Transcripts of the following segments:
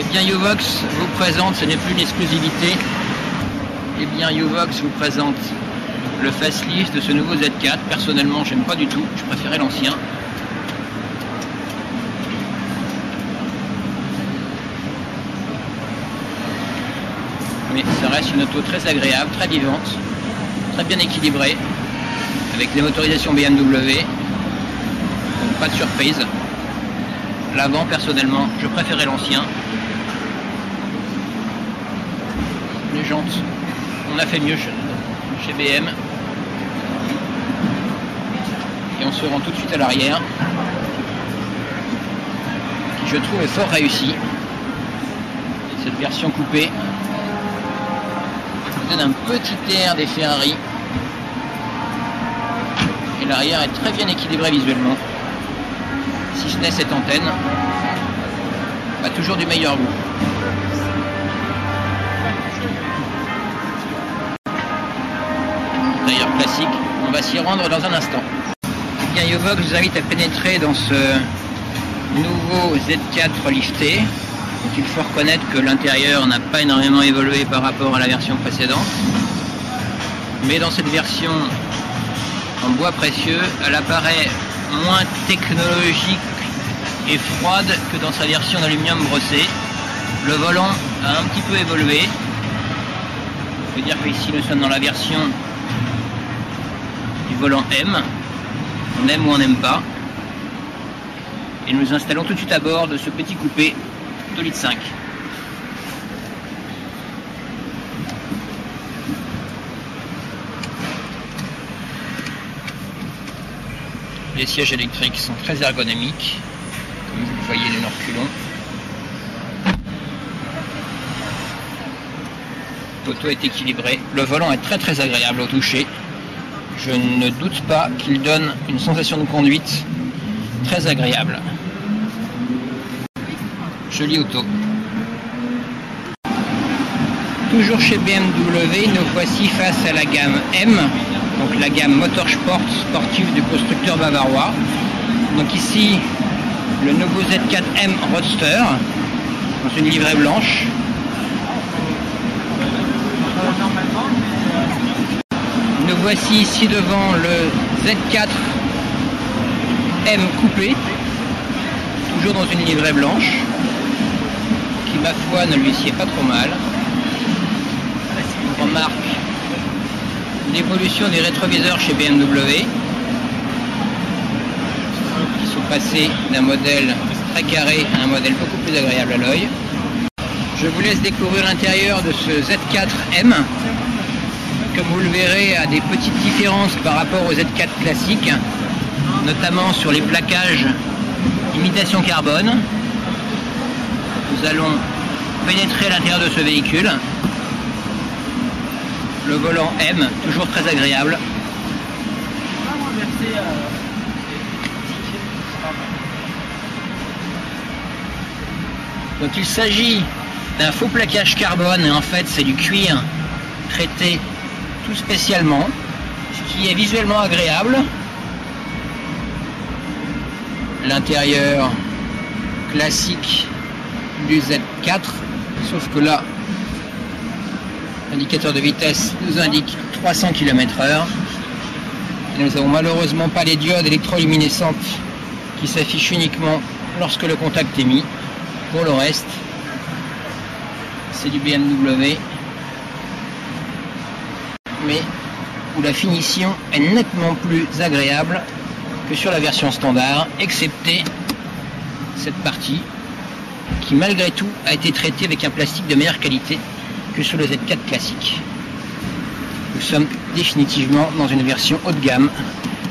Eh bien Uvox vous présente, ce n'est plus une exclusivité, eh bien Uvox vous présente le facelift de ce nouveau Z4. Personnellement j'aime pas du tout, je préférais l'ancien. Mais ça reste une auto très agréable, très vivante, très bien équilibrée, avec des motorisations BMW, donc pas de surprise. L'avant, personnellement, je préférais l'ancien. Les jantes, on a fait mieux chez BM. Et on se rend tout de suite à l'arrière, qui je trouve est fort réussi. Cette version coupée donne un petit air des Ferrari. Et l'arrière est très bien équilibré visuellement. Si ce n'est cette antenne, pas toujours du meilleur goût. D'ailleurs classique, on va s'y rendre dans un instant. Bien, Uvox vous invite à pénétrer dans ce nouveau Z4 lifté. Donc, il faut reconnaître que l'intérieur n'a pas énormément évolué par rapport à la version précédente. Mais dans cette version en bois précieux, elle apparaît moins technologique et froide que dans sa version d'aluminium brossé. Le volant a un petit peu évolué. Je veux dire qu'ici nous sommes dans la version du volant M. On aime ou on n'aime pas. Et nous installons tout de suite à bord de ce petit coupé 2,5 litres. Les sièges électriques sont très ergonomiques, comme vous le voyez, nous reculons. L'auto est équilibrée, le volant est très agréable au toucher. Je ne doute pas qu'il donne une sensation de conduite très agréable. Jolie auto. Toujours chez BMW, nous voici face à la gamme M, donc la gamme Motorsport sportive du constructeur bavarois. Donc ici, le nouveau Z4 M Roadster, dans une livrée blanche. Nous voici ici devant le Z4 M coupé, toujours dans une livrée blanche, qui ma foi ne lui sied pas trop mal. On remarque l'évolution des rétroviseurs chez BMW, qui sont passés d'un modèle très carré à un modèle beaucoup plus agréable à l'œil. Je vous laisse découvrir l'intérieur de ce Z4 M. Comme vous le verrez, a des petites différences par rapport au Z4 classique, notamment sur les plaquages imitation carbone. Nous allons pénétrer à l'intérieur de ce véhicule. Le volant M, toujours très agréable. Donc il s'agit d'un faux plaquage carbone, et en fait c'est du cuir traité tout spécialement, ce qui est visuellement agréable. L'intérieur classique du Z4, sauf que là, l'indicateur de vitesse nous indique 300 km/h. Et nous n'avons malheureusement pas les diodes électroluminescentes qui s'affichent uniquement lorsque le contact est mis. Pour le reste, c'est du BMW, mais où la finition est nettement plus agréable que sur la version standard, excepté cette partie qui malgré tout a été traitée avec un plastique de meilleure qualité que sur le Z4 classique. Nous sommes définitivement dans une version haut de gamme.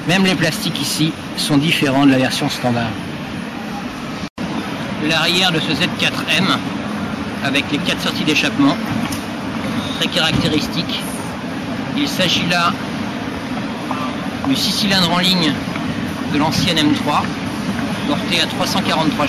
Même les plastiques ici sont différents de la version standard. L'arrière de ce Z4M avec les 4 sorties d'échappement, très caractéristique. Il s'agit là du 6 cylindres en ligne de l'ancienne M3, porté à 343